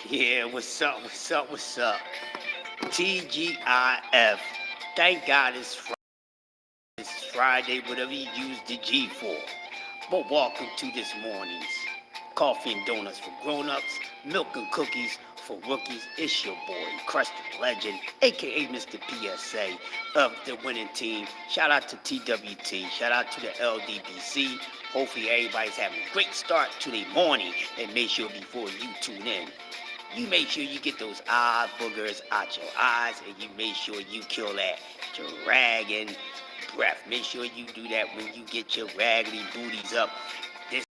Yeah, what's up, what's up, what's up? TGIF. Thank God it's Friday, whatever you use the G for. But welcome to this morning's Coffee and Donuts for Grown-Ups, Milk and Cookies for Rookies. It's your boy, Crusty Legend, aka Mr. PSA of the winning team. Shout out to TWT, shout out to the LDBC. Hopefully everybody's having a great start to their morning. And make sure before you tune in, you make sure you get those eye boogers out your eyes, and you make sure you kill that dragon breath. Make sure you do that when you get your raggedy booties up. This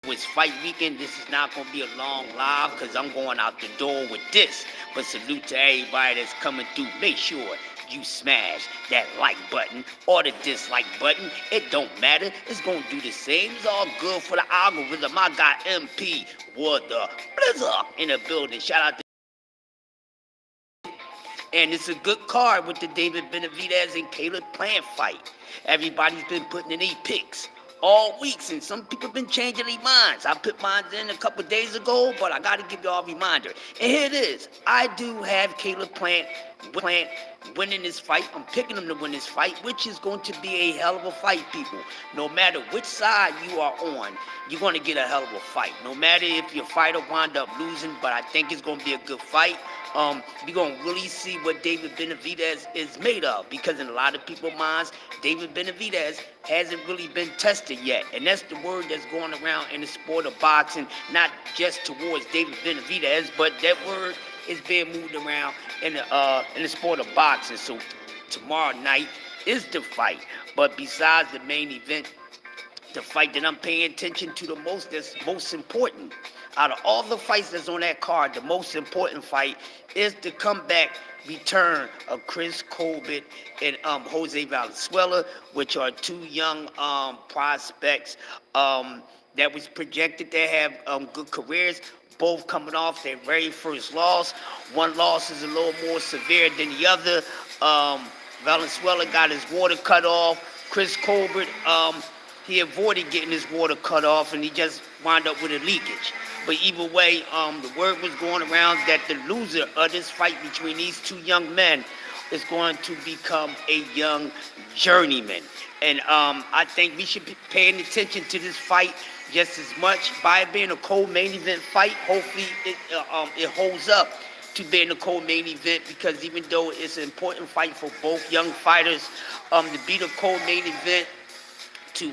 was fight weekend. This is not going to be a long live because I'm going out the door with this. But salute to everybody that's coming through. Make sure you smash that like button or the dislike button. It don't matter. It's going to do the same. It's all good for the algorithm. I got MP Water Blizzard in the building. Shout out to. And it's a good card with the David Benavidez and Caleb Plant fight. Everybody's been putting in their picks all weeks, and some people been changing their minds. I put mine in a couple days ago, but I got to give y'all a reminder. And here it is. I do have Caleb Plant winning this fight. I'm picking him to win this fight, which is going to be a hell of a fight, people. No matter which side you are on, you're going to get a hell of a fight. No matter if your fighter wind up losing, but I think it's going to be a good fight. We're going to really see what David Benavidez is made of, because in a lot of people's minds, David Benavidez hasn't really been tested yet. And that's the word that's going around in the sport of boxing, not just towards David Benavidez, but that word is being moved around in the sport of boxing. So tomorrow night is the fight. But besides the main event, the fight that I'm paying attention to the most, that's most important. Out of all the fights that's on that card, the most important fight is the comeback return of Chris Colbert and Jose Valenzuela, which are two young prospects that was projected to have good careers, both coming off their very first loss. One loss is a little more severe than the other. Valenzuela got his water cut off. Chris Colbert, he avoided getting his water cut off, and he just wound up with a leakage. But either way, the word was going around that the loser of this fight between these two young men is going to become a young journeyman. And I think we should be paying attention to this fight just as much. By it being a co-main event fight, hopefully it holds up to being a co-main event, because even though it's an important fight for both young fighters, to beat a co-main event to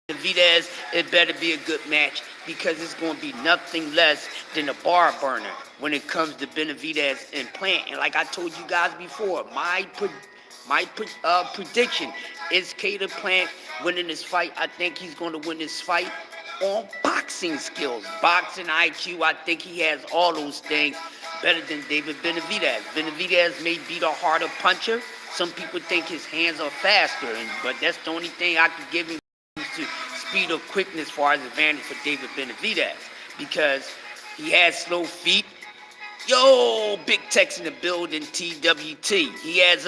Benavidez, it better be a good match, because it's going to be nothing less than a bar burner when it comes to Benavidez and Plant. And like I told you guys before, my prediction is Caleb Plant winning this fight. I think he's going to win this fight on boxing skills, boxing IQ. I think he has all those things better than David Benavidez. Benavidez may be the harder puncher. Some people think his hands are faster, but that's the only thing I can give him to speed or quickness as far as advantage for David Benavidez, because he has slow feet. Yo, Big Tex in the building, TWT. He has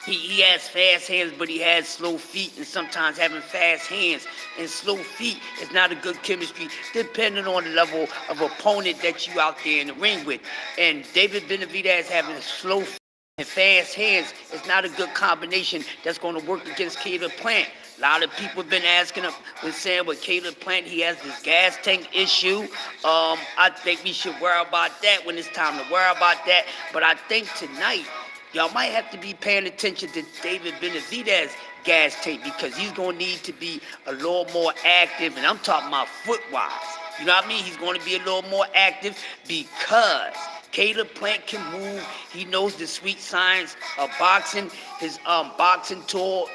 he has fast hands, but he has slow feet, and sometimes having fast hands and slow feet is not a good chemistry, depending on the level of opponent that you out there in the ring with. And David Benavidez having slow feet and fast hands is not a good combination that's going to work against Caleb Plant. A lot of people have been asking him, been saying with Caleb Plant, he has this gas tank issue. I think we should worry about that when it's time to worry about that. But I think tonight, y'all might have to be paying attention to David Benavidez gas tank, because he's going to need to be a little more active, and I'm talking about foot-wise. You know what I mean? He's going to be a little more active, because Caleb Plant can move. He knows the sweet science of boxing. His boxing tool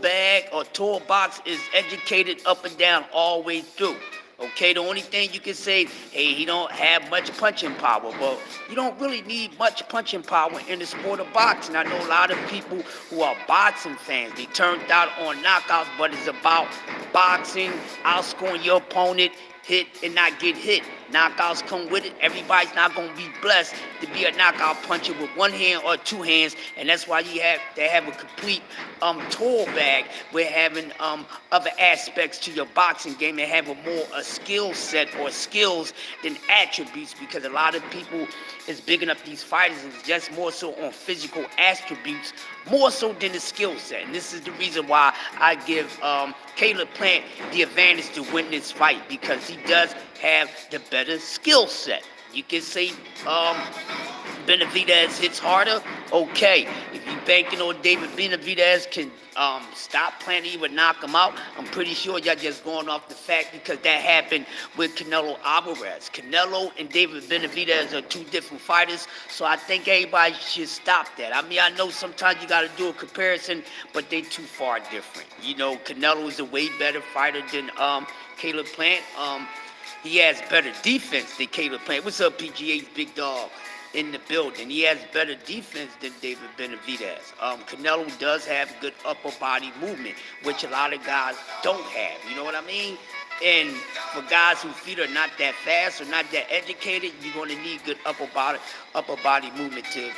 bag or toolbox is educated up and down all the way through. Okay, the only thing you can say, hey, he don't have much punching power. Well, you don't really need much punching power in the sport of boxing. I know a lot of people who are boxing fans, they turned out on knockouts, but it's about boxing, outscoring your opponent, hit and not get hit. Knockouts come with it. Everybody's not gonna be blessed to be a knockout puncher with one hand or two hands, and that's why you have to have a complete tool bag with having other aspects to your boxing game and have a skill set or skills than attributes, because a lot of people is bigging up these fighters and just more so on physical attributes more so than the skill set. And this is the reason why I give Caleb Plant the advantage to win this fight, because he does have the better skill set. You can say Benavidez hits harder. Okay, if you banking on David Benavidez can stop Plant, even knock him out, I'm pretty sure y'all just going off the fact because that happened with Canelo Alvarez. Canelo and David Benavidez are two different fighters, so I think everybody should stop that. I mean, I know sometimes you got to do a comparison, but they too far different. You know, Canelo is a way better fighter than Caleb Plant. He has better defense than Caleb Plant. What's up, PGA's big dog? In the building. He has better defense than David Benavidez. Canelo does have good upper body movement, which a lot of guys don't have. You know what I mean? And for guys whose feet are not that fast or not that educated, you're going to need good upper body movement to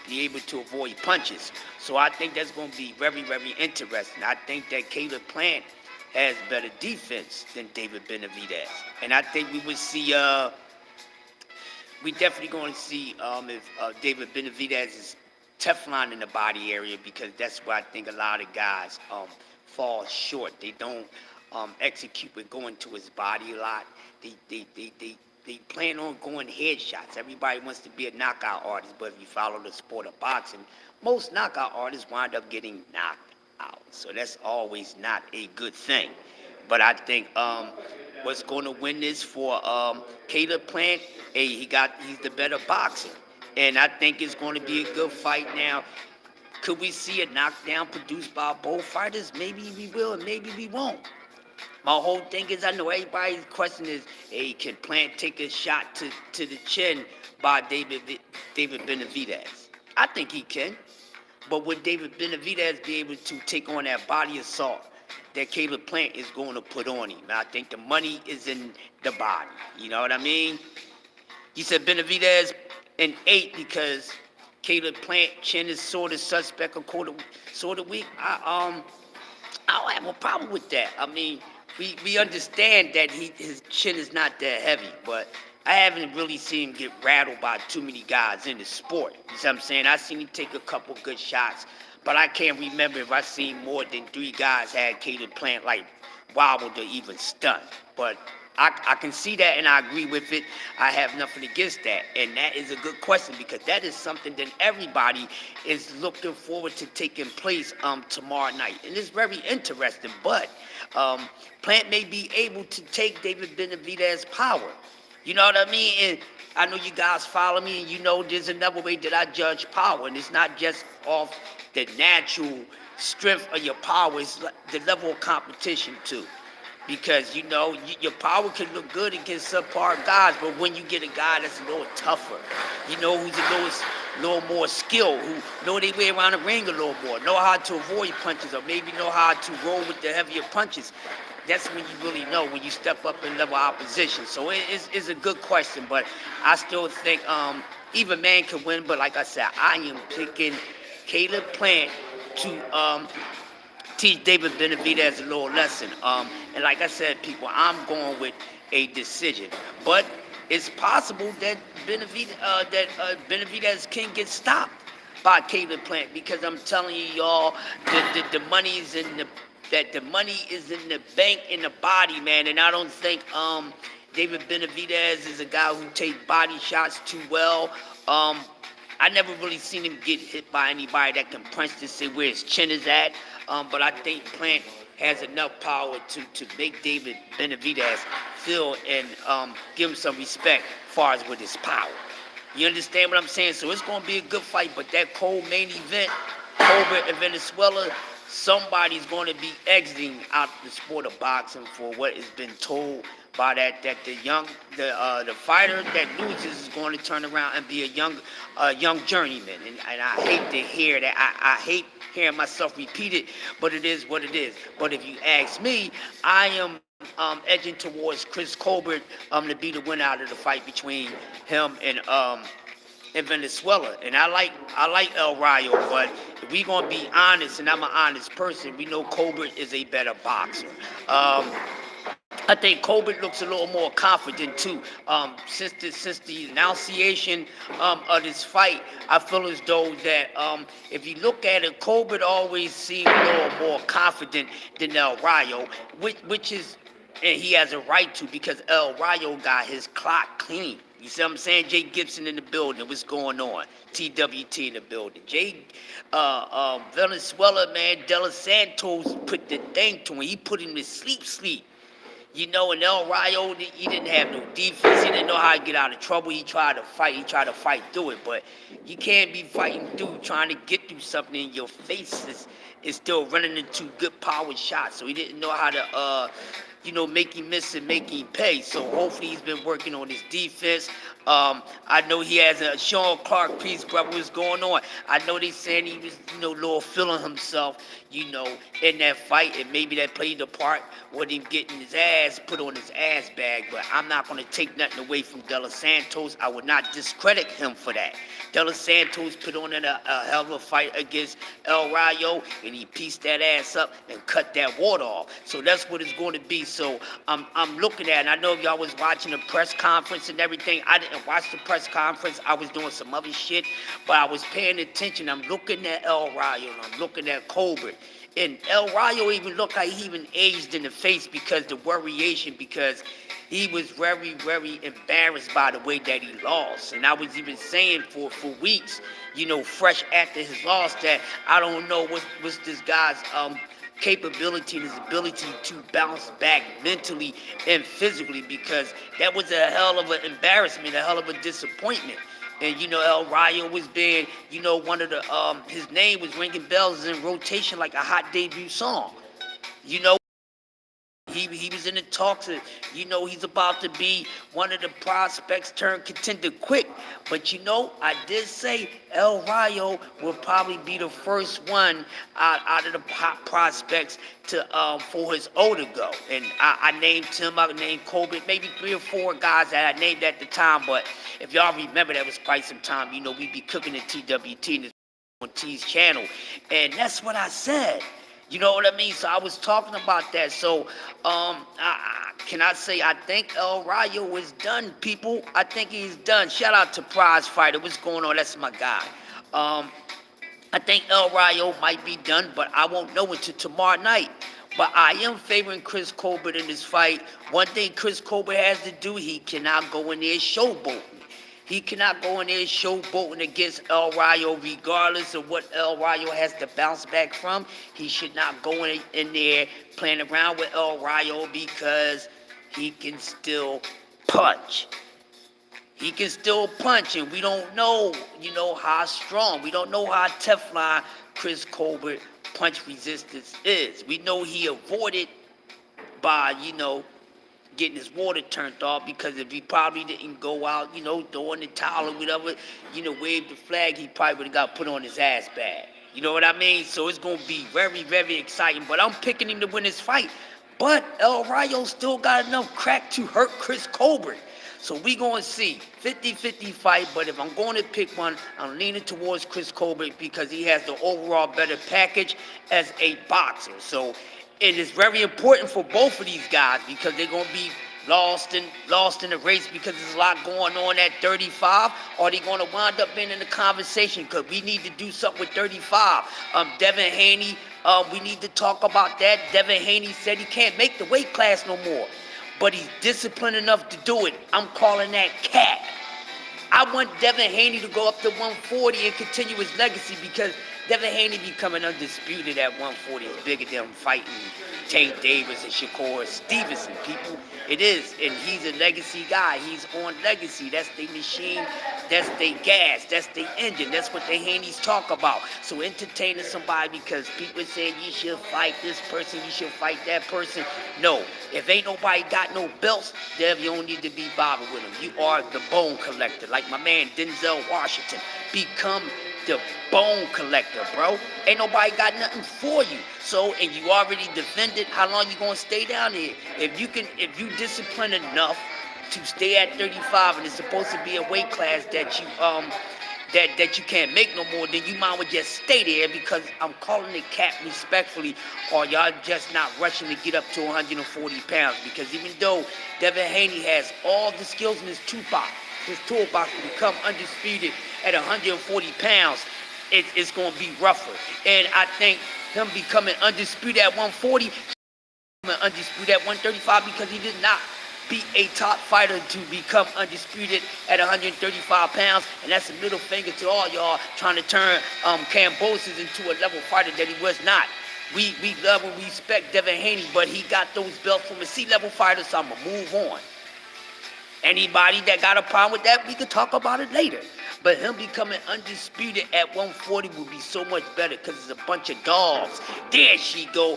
be able to avoid punches. So I think that's going to be very, very interesting. I think that Caleb Plant has better defense than David Benavidez. And I think we would see we definitely going to see if David Benavidez is Teflon in the body area, because that's where I think a lot of guys fall short. They don't execute with going to his body a lot. They plan on going headshots. Everybody wants to be a knockout artist, but if you follow the sport of boxing, most knockout artists wind up getting knocked out. So that's always not a good thing. But I think what's going to win this for Caleb Plant, hey, he's the better boxer. And I think it's going to be a good fight now. Could we see a knockdown produced by both fighters? Maybe we will and maybe we won't. My whole thing is, I know everybody's question is, hey, can Plant take a shot to the chin by David Benavidez? I think he can. But would David Benavidez be able to take on that body assault that Caleb Plant is going to put on him? I think the money is in the body. You know what I mean? You said Benavidez in 8 because Caleb Plant chin is sort of suspect or sort of weak. I don't have a problem with that. I mean, we understand that his chin is not that heavy, but I haven't really seen him get rattled by too many guys in the sport. You know what I'm saying? I've seen him take a couple good shots, but I can't remember if I seen more than 3 guys had Caleb Plant like wobbled or even stunned. But I can see that and I agree with it. I have nothing against that. And that is a good question, because that is something that everybody is looking forward to taking place tomorrow night. And it's very interesting. But Plant may be able to take David Benavidez's power. You know what I mean? And I know you guys follow me, and you know there's another way that I judge power. And it's not just off the natural strength of your power. It's the level of competition, too. Because, you know, your power can look good against subpar guys, but when you get a guy that's a little tougher, you know, who's a little more skilled, who know their way around the ring a little more, know how to avoid punches, or maybe know how to roll with the heavier punches, that's when you really know, when you step up in level opposition. So it's a good question, but I still think either man can win. But like I said, I am picking Caleb Plant to teach David Benavidez a little lesson. And like I said, people, I'm going with a decision. But it's possible that Benavidez can get stopped by Caleb Plant, because I'm telling you, y'all, the money's in the money is in the bank, in the body, man. And I don't think David Benavidez is a guy who takes body shots too well. I never really seen him get hit by anybody that can punch to see where his chin is at. But I think Plant has enough power to make David Benavidez feel and give him some respect as far as with his power. You understand what I'm saying? So it's going to be a good fight, but that cold main event, Colbert and Venezuela, somebody's going to be exiting out the sport of boxing for what has been told by that the fighter that loses is going to turn around and be a young journeyman. And I hate to hear that. I hate hearing myself repeat it, but it is what it is. But if you ask me, I am edging towards Chris Colbert to be the winner out of the fight between him and Venezuela. And I like El Rayo, but if we gonna be honest, and I'm an honest person, we know Colbert is a better boxer. I think Colbert looks a little more confident too. Since the annunciation of this fight, I feel as though that if you look at it, Colbert always seemed a little more confident than El Rayo, which is, and he has a right to, because El Rayo got his clock clean. You see what I'm saying? Jay Gibson in the building. What's going on? TWT in the building. Venezuela, man, De Los Santos put the thing to him. He put him to sleep. And El Rayo, he didn't have no defense. He didn't know how to get out of trouble. He tried to fight. He tried to fight through it. But you can't be fighting through, trying to get through something in your face. Is still running into good power shots. So he didn't know how to, make him miss and make him pay. So hopefully he's been working on his defense. I know he has a Sean Clark piece, brother. What's going on? I know they saying he was, a little feeling himself, in that fight, and maybe that played a part with him getting his ass put on his ass bag. But I'm not going to take nothing away from De Los Santos. I would not discredit him for that. De Los Santos put on a hell of a fight against El Rayo, and he pieced that ass up and cut that water off. So that's what it's going to be. So I'm looking at it. And I know if y'all was watching the press conference and everything. I didn't watch the press conference. I was doing some other shit, but I was paying attention. I'm looking at El Rayo, and I'm looking at Colbert. And El Rayo even looked like he even aged in the face because the worryation, because he was very, very embarrassed by the way that he lost. And I was even saying for weeks, fresh after his loss, that I don't know what's this guy's capability and his ability to bounce back mentally and physically, because that was a hell of an embarrassment, a hell of a disappointment. And El Rayo was being, one of the his name was ringing bells in rotation like a hot debut song. You know, he was in the talks of, he's about to be one of the prospects turned contender quick. But I did say El Rayo will probably be the first one out of the prospects to for his O to go. And I named him, I named Colbert, maybe 3 or 4 guys that I named at the time. But if y'all remember, that was quite some time. We'd be cooking at TWT and on T's channel. And that's what I said. You know what I mean? So I was talking about that. So can I say I think El Rayo is done, people? I think he's done. Shout out to Prize Fighter. What's going on? That's my guy. I think El Rayo might be done, but I won't know until tomorrow night. But I am favoring Chris Colbert in this fight. One thing Chris Colbert has to do, he cannot go in there showboating. He cannot go in there showboating against El Rayo, regardless of what El Rayo has to bounce back from. He should not go in there playing around with El Rayo, because he can still punch. He can still punch, and we don't know, how strong. We don't know how Teflon Chris Colbert punch resistance is. We know he avoided by, getting his water turned off, because if he probably didn't go out, throwing the towel or whatever, wave the flag, he probably would have got put on his ass bag. You know what I mean? So it's going to be very, very exciting. But I'm picking him to win this fight. But El Rayo still got enough crack to hurt Chris Colbert. So we going to see 50-50 fight. But if I'm going to pick one, I'm leaning towards Chris Colbert, because he has the overall better package as a boxer. So it is very important for both of these guys, because they're going to be lost in the race, because there's a lot going on at 35. Or they're going to wind up being in the conversation, because we need to do something with 35. Devin Haney, we need to talk about that. Devin Haney said he can't make the weight class no more, but he's disciplined enough to do it. I'm calling that cat. I want Devin Haney to go up to 140 and continue his legacy, because Devin Haney becoming undisputed at 140 is bigger than fighting Tank Davis and Shakur Stevenson, people. It is, and he's a legacy guy. He's on legacy. That's their machine. That's their gas. That's their engine. That's what the Haneys talk about. So entertaining somebody because people saying you should fight this person, you should fight that person. No, if ain't nobody got no belts, Dev, you don't need to be bothered with them. You are the bone collector, like my man Denzel Washington. Become the bone collector, bro. Ain't nobody got nothing for you. So, and you already defended, how long you gonna stay down here? If you discipline enough to stay at 35, and it's supposed to be a weight class that you can't make no more, then you might as well just stay there, because I'm calling it cap respectfully, or y'all just not rushing to get up to 140 pounds. Because even though Devin Haney has all the skills in his toolbox to become undisputed at 140 pounds, it's going to be rougher. And I think him becoming undisputed at 140, undisputed at 135, because he did not beat a top fighter to become undisputed at 135 pounds. And that's a middle finger to all y'all trying to turn Kambosos into a level fighter that he was not. We love and respect Devin Haney, but he got those belts from a C-level fighter, so I'm going to move on. Anybody that got a problem with that, we could talk about it later. But him becoming undisputed at 140 would be so much better, because it's a bunch of dogs. There she go.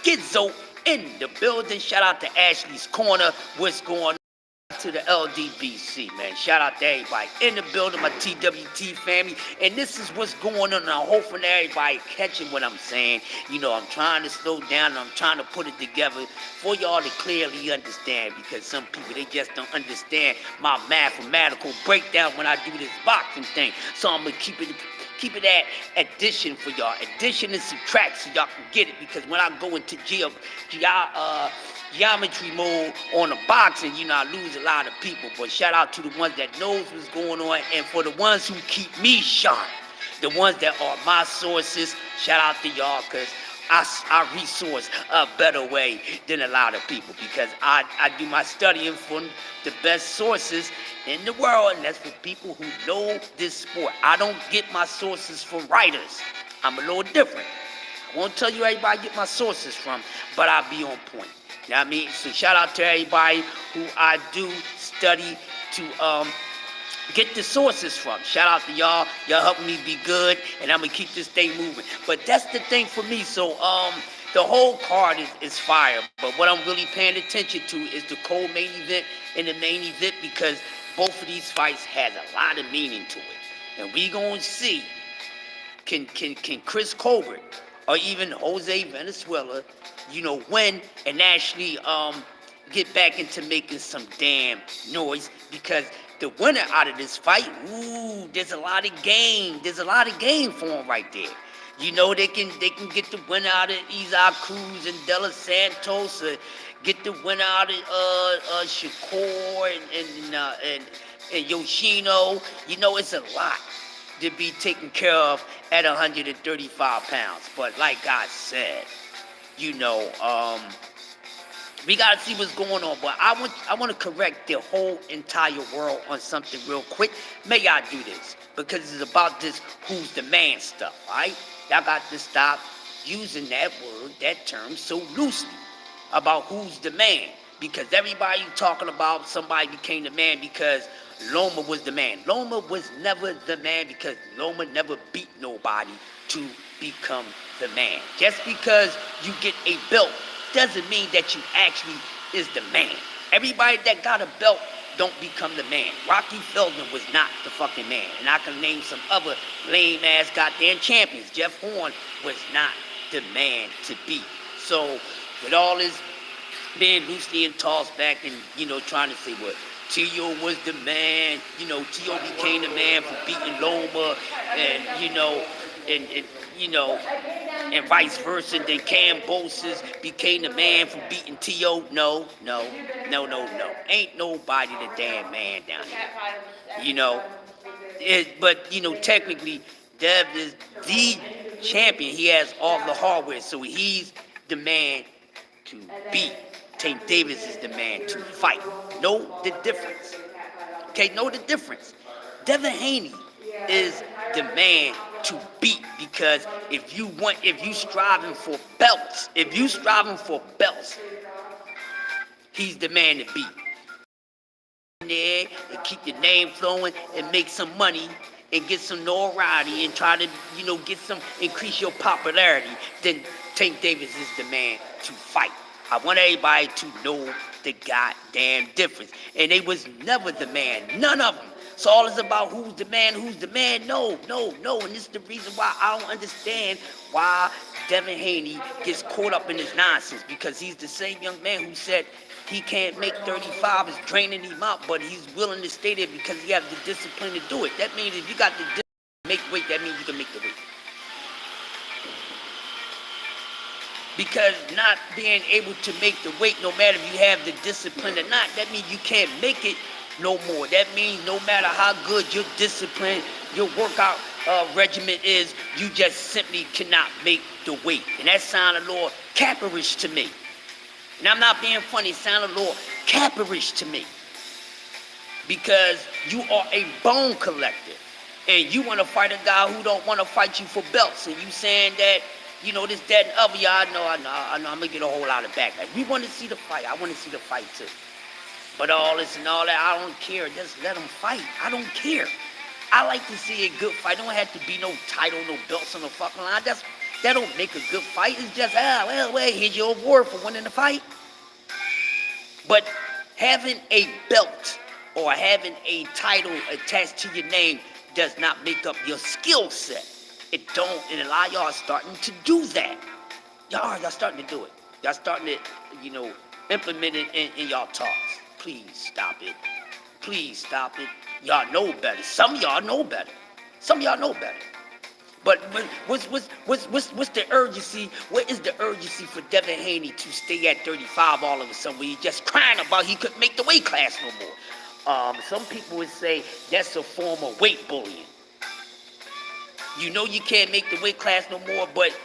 Gizzo in the building. Shout out to Ashley's Corner. What's going on? To the LDBC, man. Shout out to everybody in the building, my TWT family. And this is what's going on. And I'm hoping everybody catching what I'm saying. You know, I'm trying to slow down and I'm trying to put it together for y'all to clearly understand, because some people, they just don't understand my mathematical breakdown when I do this boxing thing. So I'm going to keep it at addition for y'all. Addition and subtract so y'all can get it, because when I go into geometry mode on the boxing, you know, I lose a lot of people. But shout out to the ones that knows what's going on, and for the ones who keep me sharp, the ones that are my sources, shout out to y'all, because I resource a better way than a lot of people, because I do my studying from the best sources in the world, and that's for people who know this sport. I don't get my sources from writers. I'm a little different. I won't tell you everybody I get my sources from, but I'll be on point. You know what I mean? So shout out to everybody who I do study to get the sources from. Shout out to y'all. Y'all helping me be good, and I'm going to keep this thing moving. But that's the thing for me. So the whole card is fire. But what I'm really paying attention to is the co-main event and the main event, because both of these fights has a lot of meaning to it. And we going to see, can Chris Colbert or even Jose Venezuela, you know, win and actually get back into making some damn noise, because the winner out of this fight, ooh, there's a lot of game. There's a lot of game for them right there. You know, they can get the winner out of Isaac Cruz and De Los Santos, or get the winner out of Shakur and Yoshino. You know, it's a lot to be taken care of at 135 pounds. But like I said, you know, we gotta see what's going on. But I want to correct the whole entire world on something real quick. May I do this, because it's about this who's the man stuff, all right? Y'all got to stop using that word, that term so loosely about who's the man, because everybody talking about somebody became the man because Loma was the man. Loma was never the man, because Loma never beat nobody to become the man. Just because you get a belt doesn't mean that you actually is the man. Everybody that got a belt don't become the man. Rocky Feldman was not the fucking man. And I can name some other lame-ass goddamn champions. Jeff Horn was not the man to beat. So, with all this being loosely and tossed back and, you know, trying to say what, Tio was the man, you know, Tio became the man for beating Loma, and, you know, and vice versa. Then Kambosos became the man for beating Tio. No. Ain't nobody the damn man down here. You know, but, you know, technically, Dev is the champion. He has all the hardware, so he's the man to beat. Tank Davis is the man to fight. Know the difference. Okay, know the difference. Devin Haney is the man to beat, because if you striving for belts, he's the man to beat. There and keep your name flowing and make some money and get some notoriety and try to, you know, increase your popularity, then Tank Davis is the man to fight. I want everybody to know the goddamn difference. And they was never the man. None of them. It's all is about who's the man, who's the man. No, no, no. And this is the reason why I don't understand why Devin Haney gets caught up in this nonsense, because he's the same young man who said he can't make 35, is draining him out, but he's willing to stay there because he has the discipline to do it. That means if you got the discipline to make weight, that means you can make the weight. Because not being able to make the weight, no matter if you have the discipline or not, that means you can't make it no more. That means no matter how good your discipline, your workout regimen is, you just simply cannot make the weight. And that sounded a little capperish to me. And I'm not being funny, it sounded a little capperish to me. Because you are a bone collector. And you want to fight a guy who don't want to fight you for belts. And you saying that, you know, this, that, and other. Yeah, I know. I'm going to get a whole lot of backlash. We want to see the fight. I want to see the fight too. But all this and all that, I don't care. Just let them fight. I don't care. I like to see a good fight. Don't have to be no title, no belts on the fucking line. That don't make a good fight. It's just, well, here's your award for winning the fight. But having a belt or having a title attached to your name does not make up your skill set. It don't, and a lot of y'all are starting to do that. Y'all starting to do it. Y'all starting to, implement it in y'all talks. Please stop it. Please stop it. Y'all know better. Some of y'all know better. Some of y'all know better. But what's the urgency? What is the urgency for Devin Haney to stay at 35 all of a sudden when he's just crying about he couldn't make the weight class no more? Some people would say that's a form of weight bullying. You know you can't make the weight class no more, but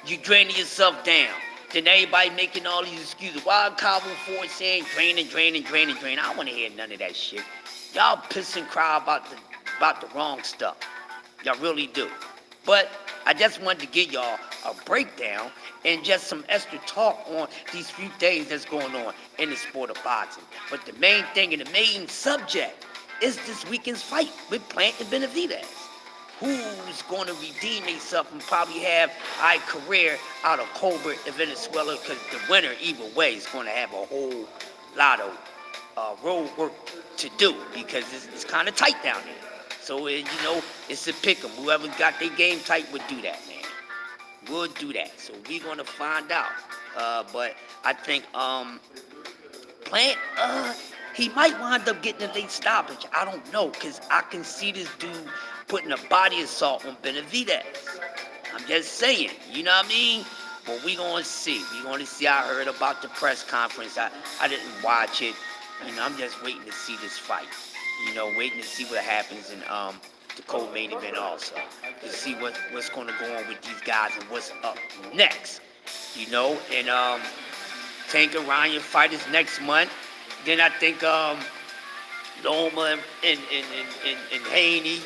you draining yourself down. Then everybody making all these excuses. Why Calvin Ford saying draining? I don't want to hear none of that shit. Y'all piss and cry about the wrong stuff. Y'all really do. But I just wanted to give y'all a breakdown and just some extra talk on these few days that's going on in the sport of boxing. But the main thing and the main subject is this weekend's fight with Plant and Benavidez. Who's going to redeem themselves and probably have a career out of Colbert and Venezuela, because the winner, either way, is going to have a whole lot of road work to do, because it's kind of tight down there. So, it's a pick 'em. Whoever got their game tight would do that, man. Would do that. So we're going to find out. But I think Plant, he might wind up getting a late stoppage. I don't know, because I can see this dude putting a body assault on Benavidez. I'm just saying, you know what I mean? But we gonna see. We gonna see. I heard about the press conference. I didn't watch it. I'm just waiting to see this fight. Waiting to see what happens in the co-main event also. To see what's gonna go on with these guys and what's up next. And Tank and Ryan fight is next month. Then I think Loma and Haney.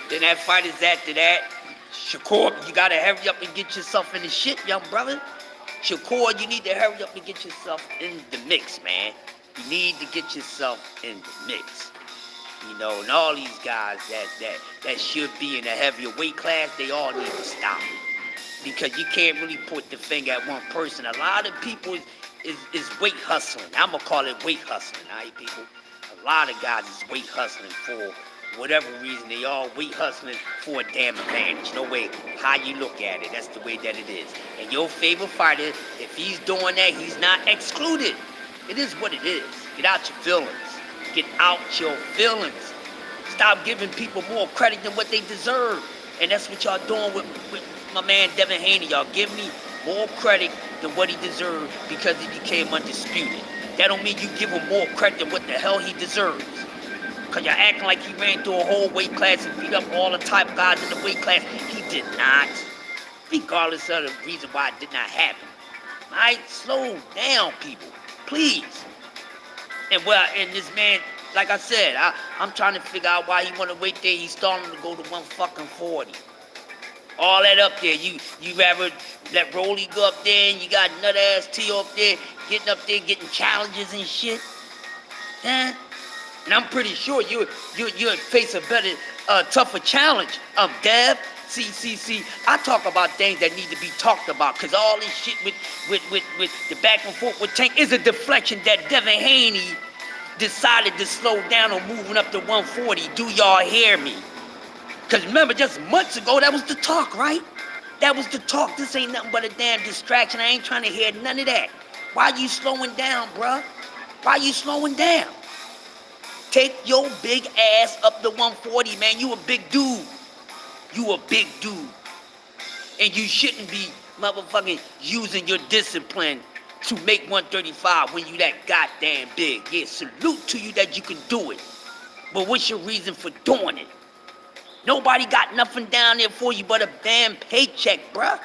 Then that fight is after that. Shakur, you gotta hurry up and get yourself in the shit, young brother. Shakur, you need to hurry up and get yourself in the mix, man. You need to get yourself in the mix. And all these guys that should be in a heavier weight class, they all need to stop it. Because you can't really put the finger at one person. A lot of people is weight hustling. I'm gonna call it weight hustling, all right, people? A lot of guys is weight hustling for whatever reason. They all weight hustling for a damn advantage. No way how you look at it. That's the way that it is. And your favorite fighter, if he's doing that, he's not excluded. It is what it is. Get out your feelings. Get out your feelings. Stop giving people more credit than what they deserve. And that's what y'all doing with my man Devin Haney. Y'all give me more credit than what he deserved because he became undisputed. That don't mean you give him more credit than what the hell he deserves. Because you're acting like he ran through a whole weight class and beat up all the top guys in the weight class. He did not. Regardless of the reason why it did not happen. All right? Slow down, people. Please. And this man, like I said, I'm trying to figure out why he want to wait there. He's starting to go to 140. All that up there. You rather let Rolly go up there and you got nut-ass T up there, getting up there, getting challenges and shit. Huh? And I'm pretty sure you'd face a better, tougher challenge, Dev. See, I talk about things that need to be talked about, because all this shit with the back and forth with Tank is a deflection that Devin Haney decided to slow down on moving up to 140. Do y'all hear me? Because remember, just months ago, that was the talk, right? That was the talk. This ain't nothing but a damn distraction. I ain't trying to hear none of that. Why you slowing down, bruh? Why you slowing down? Take your big ass up to 140, man. You a big dude. You a big dude. And you shouldn't be motherfucking using your discipline to make 135 when you that goddamn big. Yeah, salute to you that you can do it. But what's your reason for doing it? Nobody got nothing down there for you but a damn paycheck, bruh.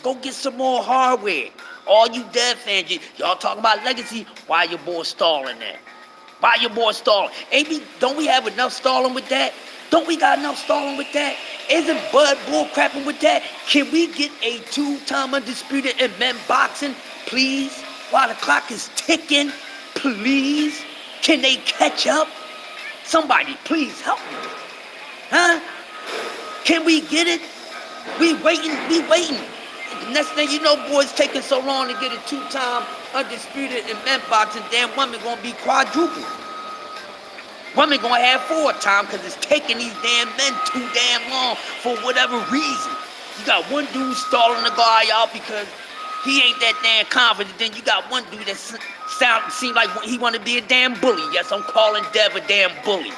Go get some more hardware. All you dead fans, y'all talking about legacy, why your boy stalling that? Why your boy stalling? Don't we have enough stalling with that? Don't we got enough stalling with that? Isn't Bud bullcrapping with that? Can we get a 2-time undisputed in men boxing, please? While the clock is ticking, please? Can they catch up? Somebody, please help me. Huh? Can we get it? We waiting. Next thing you know, boys taking so long to get a 2-time undisputed in men boxing, damn women gonna be quadruple. Women gonna have 4-time because it's taking these damn men too damn long for whatever reason. You got one dude stalling the guy out because he ain't that damn confident. Then you got one dude that seem like he want to be a damn bully. Yes, I'm calling Dev a damn bully.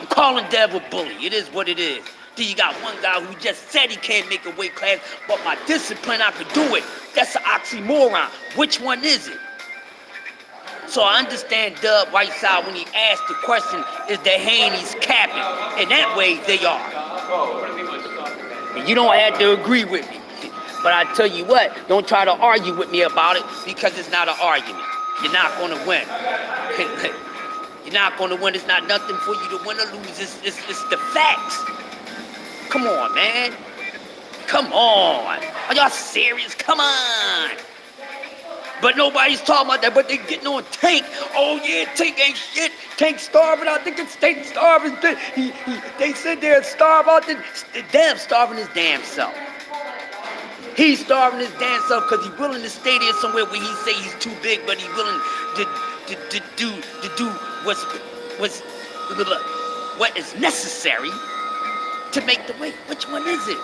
I'm calling Dev a bully. It is what it is. Then you got one guy who just said he can't make a weight class, but my discipline, I could do it. That's an oxymoron. Which one is it? So I understand Dub Whiteside when he asked the question, is the Haney's capping? And that way they are. And you don't have to agree with me. But I tell you what, don't try to argue with me about it because it's not an argument. You're not going to win. You're not going to win. It's not nothing for you to win or lose. It's the facts. Come on, man. Come on. Are y'all serious? Come on. But nobody's talking about that, but they getting on Tank. Oh, yeah, Tank ain't shit. Tank starving. I think it's Tank starving. They said they're starved out there. Damn, starving his damn self. He's starving his damn self because he's willing to stay there somewhere where he say he's too big, but he's willing to do what is necessary to make the weight. Which one is it?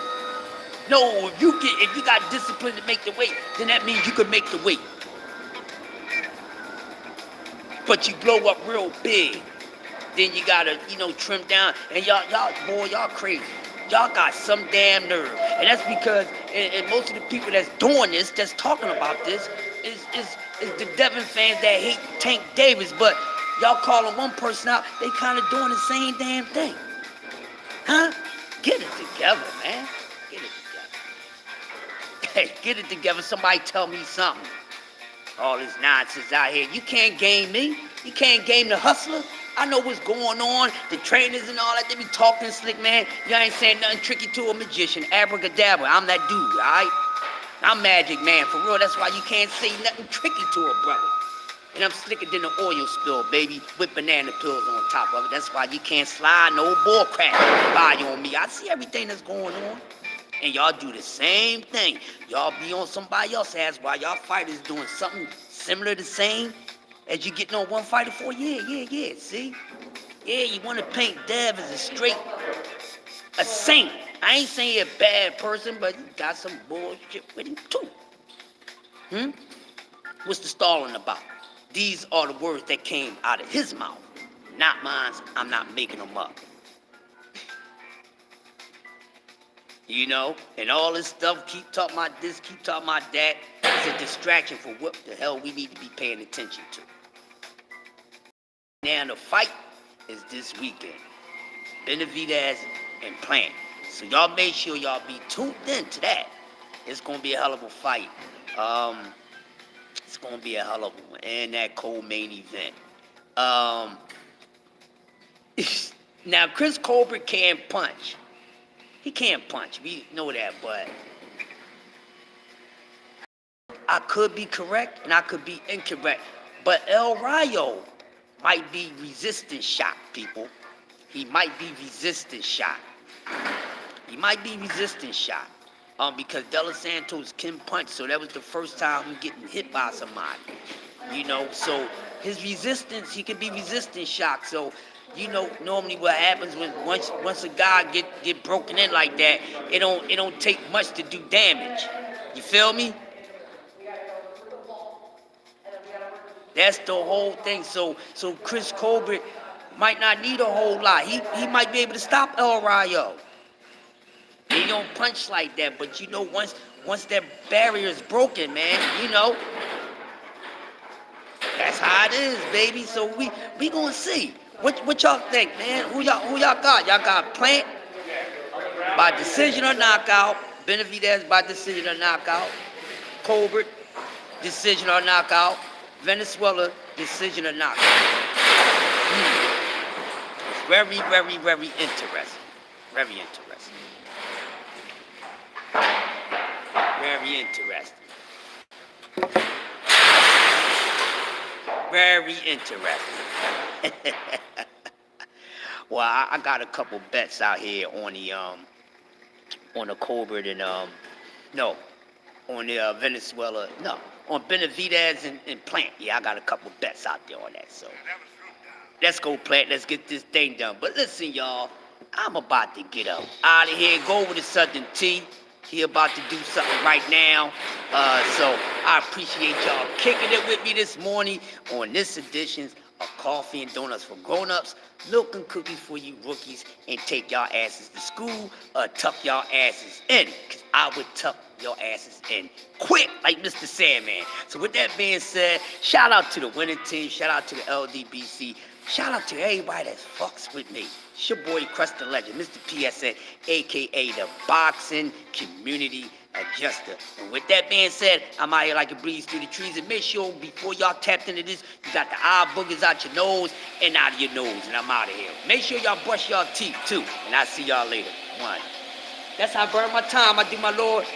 No, if you got discipline to make the weight, then that means you can make the weight. But you blow up real big, then you gotta, trim down. And y'all crazy. Y'all got some damn nerve. And that's because, and most of the people that's doing this, that's talking about this, is the Devin fans that hate Tank Davis. But y'all calling one person out, they kind of doing the same damn thing. Huh? Get it together, man. Get it together. Hey, get it together. Somebody tell me something. All this nonsense out here. You can't game me. You can't game the hustler. I know what's going on. The trainers and all that. They be talking slick, man. Y'all ain't saying nothing tricky to a magician. Abracadabra. I'm that dude, all right? I'm Magic Man. For real, that's why you can't say nothing tricky to a brother. And I'm slicker than an oil spill, baby, with banana peels on top of it. That's why you can't slide no bull crap by on me. I see everything that's going on. And y'all do the same thing. Y'all be on somebody else's ass while y'all fighters doing something similar the same as you getting on one fighter for. Yeah, see? Yeah, you want to paint Dev as a saint. I ain't saying he a bad person, but he got some bullshit with him too. What's the stalling about? These are the words that came out of his mouth, not mine. I'm not making them up. And all this stuff, keep talking about this, keep talking about that. It's a distraction for what the hell we need to be paying attention to. Now the fight is this weekend. Benavidez and Plant. So y'all make sure y'all be tuned in to that. It's going to be a hell of a fight. It's going to be a hell of a one. And that co-main event. Now, Chris Colbert can't punch. He can't punch. We know that, but I could be correct and I could be incorrect. But El Rayo might be resistant shot, people. He might be resistant shot. Because De Los Santos can punch, so that was the first time him getting hit by somebody. So his resistance, he can be resistant shock. So, normally what happens when once a guy get broken in like that, it don't take much to do damage. You feel me? That's the whole thing. So Chris Colbert might not need a whole lot. He might be able to stop El Rayo. He don't punch like that, but once that barrier is broken, man, that's how it is, baby. So we gonna see. What y'all think, man? Who y'all got? Y'all got Plant by decision or knockout. Benavidez by decision or knockout. Colbert decision or knockout. Venezuela decision or knockout. It's very, very, very interesting. Very interesting. Very interesting. Very interesting. Well, I got a couple bets out here on the Colbert and no, on the Venezuela, no, on Benavidez and Plant. Yeah, I got a couple bets out there on that. So let's go, Plant. Let's get this thing done. But listen, y'all, I'm about to get up out of here. Go over to Southern T. He about to do something right now. So I appreciate y'all kicking it with me this morning on this edition of Coffee and Donuts for Grown-Ups, milk and cookies for you rookies, and take y'all asses to school, tuck y'all asses in, because I would tuck your asses in quick, like Mr. Sandman. So with that being said, shout out to the winning team, shout out to the LDBC, shout out to everybody that fucks with me. It's your boy, Crust the Legend, Mr. PSN, a.k.a. the Boxing Community Adjuster. And with that being said, I'm out here like a breeze through the trees. And make sure before y'all tapped into this, you got the eye boogers out your nose and out of your nose. And I'm out of here. Make sure y'all brush y'all teeth, too. And I'll see y'all later. One. That's how I burn my time. I do my Lord.